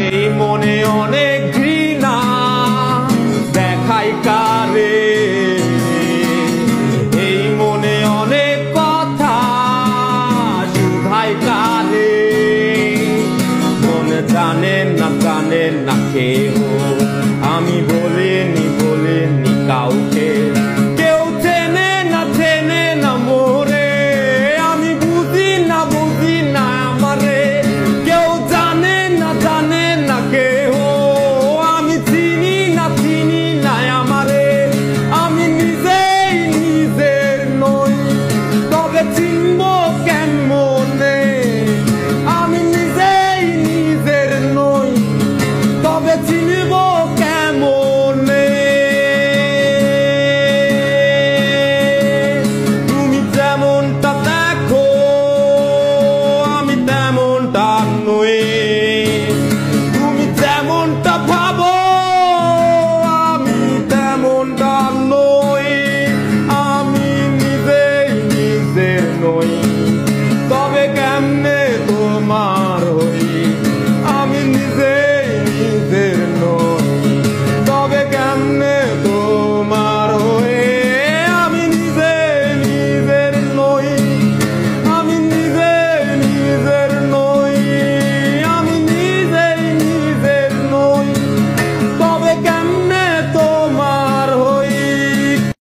এই মনে অনেক ঘৃণা দেখাই কারে, এই মনে অনেক কথা শুধাই কারে। মনে জানে না কেউ, আমি বলিনি কাউকে। কেউ চেনে না মোরে, আমি বুঝি না আমারে। কেউ জানে না কেউ, আমি চিনি না আমারে। আমি নিজেই নিজের নই, তবে চিনব কেমনে। আমি নিজেই নিজের নই, তবে চিনব কেমনে। তুমি যেমনটা দেখো আমি তেমনটা নই, তুমি যেমনটা ভাবো আমি তেমনটা নই। আমি নিজেই নিজের নই।